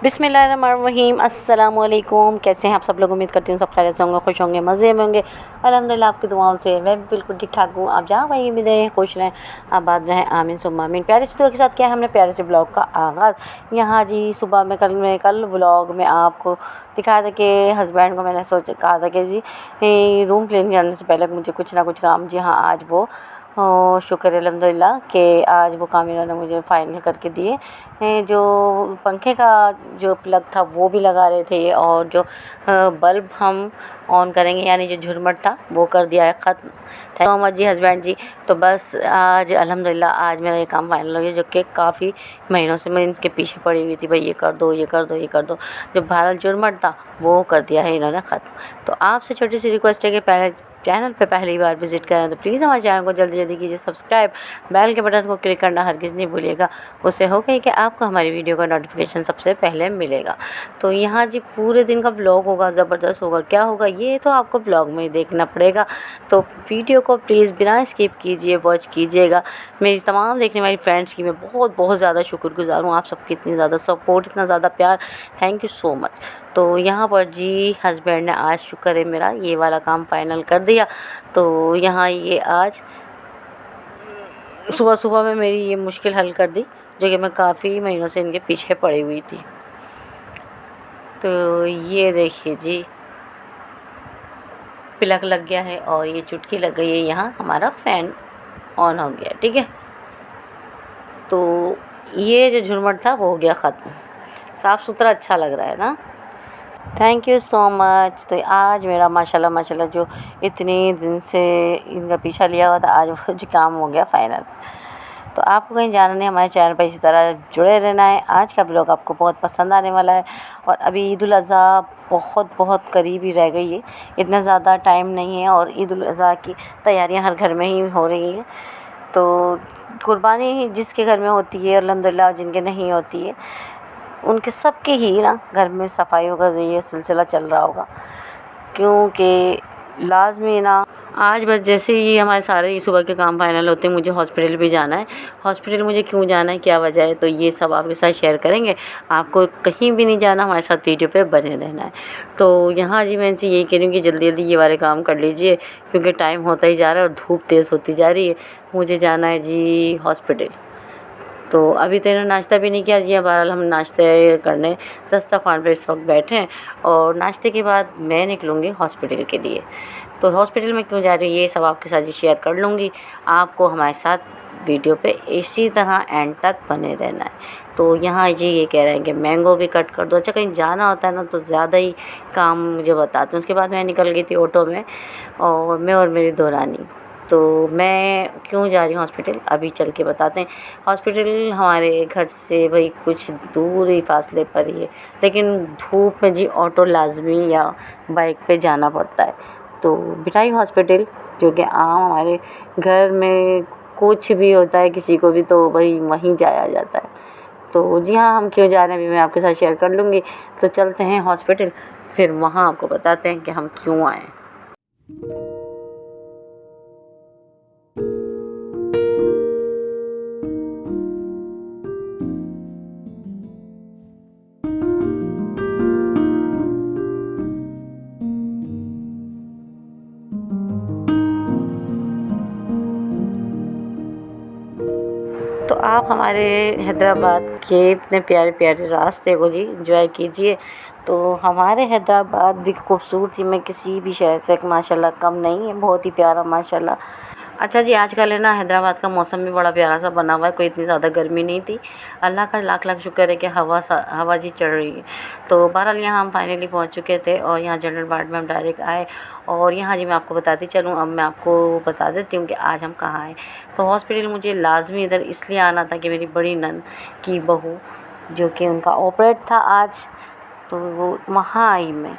बिस्मिल्लाहिर्रहमानिर्रहीम। अस्सलाम वालेकुम। कैसे हैं आप सब लोग? उम्मीद करती हूँ सब खैरियत से होंगे, खुश होंगे, मज़े में होंगे। अल्हम्दुलिल्लाह आपकी दुआओं से मैं भी बिल्कुल ठीक ठाक हूँ। आप जहाँ कहीं भी रहें, खुश रहें, आबाद रहें, आमीन सुम्मा आमीन। प्यारे से दुआ के साथ किया हमने प्यारे से ब्लॉग का आगाज़। यहाँ जी सुबह में कल व्लॉग में आपको दिखाया था कि हस्बैंड को मैंने कहा था कि जी रूम क्लीन करने से पहले मुझे कुछ ना कुछ काम, जी हाँ आज वो शुक्र है अल्हम्दुलिल्लाह कि आज वो काम इन्होंने मुझे फाइनल करके दिए हैं। जो पंखे का जो प्लग था वो भी लगा रहे थे और जो बल्ब हम ऑन करेंगे यानी जो झुरमट था वो कर दिया है ख़त्म। Thank you much ji husband ji. तो बस आज अल्हम्दुलिल्लाह आज मेरा ये काम फाइनल हो गया, जो कि काफ़ी महीनों से मैं इनके पीछे पड़ी हुई थी, भाई ये कर दो, ये कर दो, ये कर दो। जो भारत झुरमट था वो कर दिया है इन्होंने ख़त्म। तो आपसे छोटी सी रिक्वेस्ट है कि पहले चैनल पे पहली बार विज़िट करें तो प्लीज़ हमारे चैनल को जल्दी जल्दी कीजिए सब्सक्राइब, बेल के बटन को क्लिक करना हरगिज़ नहीं भूलिएगा। उससे होगा कि आपको हमारी वीडियो का नोटिफिकेशन सबसे पहले मिलेगा। तो यहाँ जी पूरे दिन का व्लॉग होगा, ज़बरदस्त होगा। क्या होगा ये तो आपको व्लॉग में ही देखना पड़ेगा। तो वीडियो को प्लीज़ बिना स्किप कीजिए वॉच कीजिएगा। मेरी तमाम देखने वाली फ्रेंड्स की मैं बहुत बहुत ज़्यादा शुक्रगुज़ार हूँ। आप सबकी इतनी ज़्यादा सपोर्ट, इतना ज़्यादा प्यार, थैंक यू सो मच। तो यहाँ पर जी हस्बैंड ने आज शुक्र है मेरा ये वाला काम फाइनल कर दिया। तो यहाँ ये आज सुबह सुबह में मेरी ये मुश्किल हल कर दी, जो कि मैं काफ़ी महीनों से इनके पीछे पड़ी हुई थी। तो ये देखिए जी प्लग लग गया है और ये चुटकी लग गई है, यहाँ हमारा फ़ैन ऑन हो गया। ठीक है, तो ये जो झुरमट था वो हो गया ख़त्म। साफ़ सुथरा अच्छा लग रहा है ना। Thank you so much. तो आज मेरा माशाल्लाह माशाल्लाह जो इतने दिन से इनका पीछा लिया हुआ था, आज वो जो काम हो गया फ़ाइनल। तो आपको कहीं जाना नहीं, हमारे चैनल पर इसी तरह जुड़े रहना है। आज का ब्लॉग आपको बहुत पसंद आने वाला है। और अभी ईद उल अज़हा बहुत बहुत करीब ही रह गई है, इतना ज़्यादा टाइम नहीं है और ईद उल अज़हा की तैयारियां हर घर में ही हो रही हैं। तो कुर्बानी जिसके घर में होती है अल्हम्दुलिल्लाह, जिनके नहीं होती है उनके सबके ही ना घर में सफाइयों का ये सिलसिला चल रहा होगा, क्योंकि लाजमी ना आज बस जैसे ही हमारे सारे ही सुबह के काम फाइनल होते हैं, मुझे हॉस्पिटल भी जाना है। हॉस्पिटल मुझे क्यों जाना है, क्या वजह है, तो ये सब आपके साथ शेयर करेंगे। आपको कहीं भी नहीं जाना, हमारे साथ वीडियो पे बने रहना है। तो यहाँ जी मैं इनसे यही कह रही हूँ कि जल्दी जल्दी ये वाले काम कर लीजिए, क्योंकि टाइम होता ही जा रहा है और धूप तेज़ होती जा रही है। मुझे जाना है जी हॉस्पिटल। तो अभी तो इन्होंने नाश्ता भी नहीं किया जी। बहरहाल हम नाश्ते करने दस्तरख़्वान पर इस वक्त बैठे हैं और नाश्ते के बाद मैं निकलूँगी हॉस्पिटल के लिए। तो हॉस्पिटल में क्यों जा रही हूँ ये सब आपके साथ ही शेयर कर लूँगी। आपको हमारे साथ वीडियो पे इसी तरह एंड तक बने रहना है। तो यहाँ जी ये कह रहे हैं कि मैंगो भी कट कर दो। अच्छा, कहीं जाना होता है ना तो ज़्यादा ही काम मुझे बताते हैं। उसके बाद मैं निकल गई थी ऑटो में, और मैं और मेरी दो रानी। तो मैं क्यों जा रही हूँ हॉस्पिटल अभी चल के बताते हैं। हॉस्पिटल हमारे घर से भाई कुछ दूर ही फासले पर ही है, लेकिन धूप में जी ऑटो लाजमी या बाइक पे जाना पड़ता है। तो बिठाई हॉस्पिटल, जो कि आम हमारे घर में कुछ भी होता है किसी को भी तो भाई वहीं जाया जाता है। तो जी हाँ, हम क्यों जा रहे हैं अभी मैं आपके साथ शेयर कर लूँगी। तो चलते हैं हॉस्पिटल, फिर वहाँ आपको बताते हैं कि हम क्यों आए। तो आप हमारे हैदराबाद के इतने प्यारे प्यारे रास्ते को जी एंजॉय कीजिए। तो हमारे हैदराबाद भी खूबसूरती में किसी भी शहर से माशाल्लाह कम नहीं है, बहुत ही प्यारा माशाल्लाह। अच्छा जी, आजकल है ना हैदराबाद का मौसम भी बड़ा प्यारा सा बना हुआ है, कोई इतनी ज़्यादा गर्मी नहीं थी। अल्लाह का लाख लाख शुक्र है कि हवा जी चढ़ रही है। तो बहरहाल यहाँ हम फाइनली पहुँच चुके थे और यहाँ जनरल वार्ड में हम डायरेक्ट आए। और यहाँ जी मैं आपको बताती चलूँ, अब मैं आपको बता देती हूँ कि आज हम कहाँ आए। तो हॉस्पिटल मुझे लाजमी इधर इसलिए आना था कि मेरी बड़ी नंद की बहू, जो कि उनका ऑपरेट था आज, तो वो वहाँ आई मैं,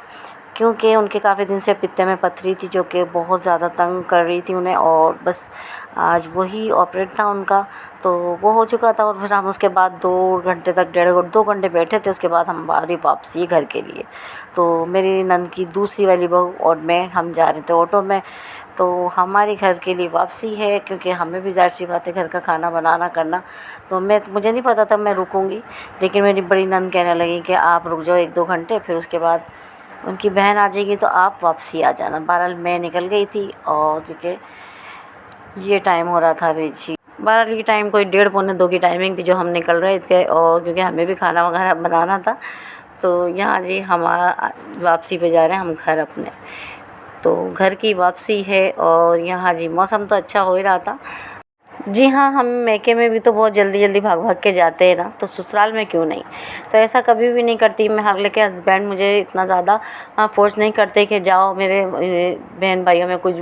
क्योंकि उनके काफ़ी दिन से पित्ते में पथरी थी जो कि बहुत ज़्यादा तंग कर रही थी उन्हें, और बस आज वही ऑपरेट था उनका, तो वो हो चुका था। और फिर हम उसके बाद 2 घंटे तक 2 घंटे बैठे थे। उसके बाद हमारी वापसी घर के लिए। तो मेरी नंद की दूसरी वाली बहू और मैं, हम जा रहे थे ऑटो में। तो हमारी घर के लिए वापसी है, क्योंकि हमें भी ज़ाहिर सी बात है घर का खाना बनाना करना। तो मुझे नहीं पता था मैं रुकूंगी, लेकिन मेरी बड़ी नंद कहने लगी कि आप रुक जाओ 1-2 घंटे, फिर उसके बाद उनकी बहन आ जाएगी तो आप वापसी आ जाना। बहरहाल मैं निकल गई थी, और क्योंकि ये टाइम हो रहा था अभी जी, बहरहाल ये टाइम कोई 1:30-2 की टाइमिंग थी जो हम निकल रहे थे, और क्योंकि हमें भी खाना वगैरह बनाना था। तो यहाँ जी हमारा वापसी पे जा रहे हैं हम घर अपने। तो घर की वापसी है, और यहाँ जी मौसम तो अच्छा हो ही रहा था। जी हाँ, हम मैके में भी तो बहुत जल्दी जल्दी भाग भाग के जाते हैं ना, तो ससुराल में क्यों नहीं। तो ऐसा कभी भी नहीं करती मैं, हालांकि हस्बैंड मुझे इतना ज़्यादा फोर्स नहीं करते कि जाओ, मेरे बहन भाइयों में कुछ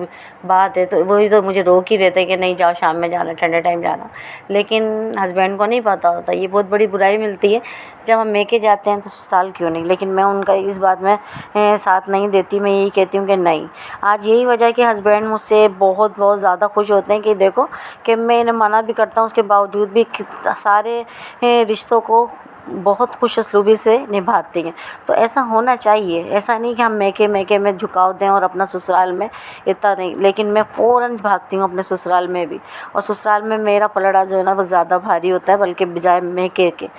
बात है तो वही तो मुझे रोक ही रहते कि नहीं जाओ, शाम में जाना, ठंडे टाइम जाना। लेकिन हस्बैंड को नहीं पता होता, ये बहुत बड़ी बुराई मिलती है जब हम मैके जाते हैं तो ससुराल क्यों नहीं। लेकिन मैं उनका इस बात में साथ नहीं देती। मैं यही कहती हूँ कि नहीं। आज यही वजह है कि हस्बैंड मुझसे बहुत ज़्यादा खुश होते हैं कि देखो कि मैं इन्हें मना भी करता हूँ, उसके बावजूद भी सारे रिश्तों को बहुत खुश असलूबी से निभाती हैं। तो ऐसा होना चाहिए। ऐसा नहीं कि हम मैके में झुकाव दें और अपना ससुराल में इतना नहीं। लेकिन मैं फ़ौरन भागती हूँ अपने ससुराल में भी, और ससुराल में मेरा पलड़ा जो है ना वो ज़्यादा भारी होता है बल्कि बजाय मैके के।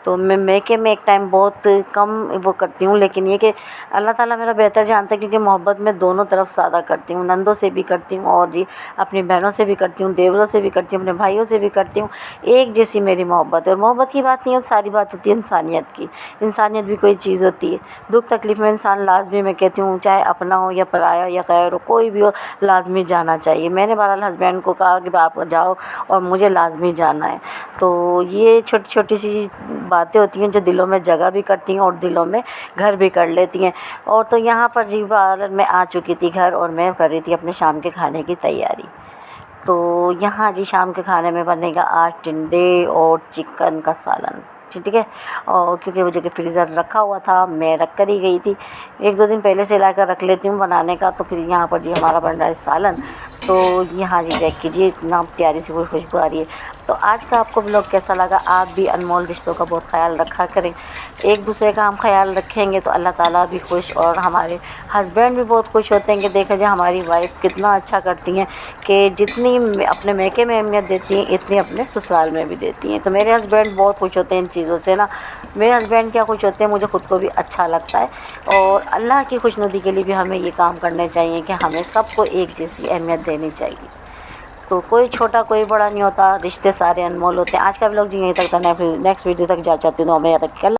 तो मैं मैके में एक टाइम बहुत कम वो करती हूँ, लेकिन ये कि अल्लाह ताला मेरा बेहतर जानता है, क्योंकि मोहब्बत मैं दोनों तरफ ज़्यादा करती हूँ। नंदों से भी करती हूँ, और जी अपनी बहनों से भी करती हूँ, देवरों से भी करती हूँ, अपने भाइयों से भी करती हूँ। एक जैसी मेरी मोहब्बत है। और मोहब्बत की बात नहीं है, सारी बात होती है इंसानियत की। इंसानियत भी कोई चीज़ होती है। दुख तकलीफ़ में इंसान लाजमी, मैं कहती हूँ, चाहे अपना हो या पराया या गैर हो, कोई भी हो, लाजमी जाना चाहिए। मैंने बहरहाल हस्बैंड को कहा कि आप जाओ और मुझे लाजमी जाना है। तो ये छोटी छोटी सी बातें होती हैं जो दिलों में जगह भी करती हैं और दिलों में घर भी कर लेती हैं। और तो यहाँ पर जी बहरहाल मैं आ चुकी थी घर, और मैं कर रही थी अपने शाम के खाने की तैयारी। तो यहाँ जी शाम के खाने में बनेगा आज टिंडे और चिकन का सालन, ठीक है। और क्योंकि वो जो कि फ्रीज़र रखा हुआ था, मैं रख कर ही गई थी, 1-2 दिन पहले से लाकर रख लेती हूँ बनाने का। तो फिर यहाँ पर जी हमारा बन रहा है सालन। तो यहाँ जी चेक कीजिए, इतना प्यारी सी वो खुशबू आ रही है। तो आज का आपको ब्लॉग कैसा लगा। आप भी अनमोल रिश्तों का बहुत ख्याल रखा करें। एक दूसरे का हम ख्याल रखेंगे तो अल्लाह ताला भी खुश, और हमारे हस्बैंड भी बहुत खुश होते हैं कि देखा जाए हमारी वाइफ कितना अच्छा करती हैं, कि जितनी अपने मैके में अहमियत देती हैं इतनी अपने ससुराल में भी देती हैं। तो मेरे हस्बैंड बहुत खुश होते हैं इन चीज़ों से ना। मेरे हस्बैंड क्या खुश होते हैं, मुझे ख़ुद को भी अच्छा लगता है। और अल्लाह की खुशनुदी के लिए भी हमें ये काम करने चाहिए कि हमें सबको एक जैसी अहमियत देनी चाहिए। तो कोई छोटा कोई बड़ा नहीं होता, रिश्ते सारे अनमोल होते हैं। आज का व्लॉग जी यहीं तक था। नेक्स्ट वीडियो तक जा चाहती हूँ, मैं यहाँ तक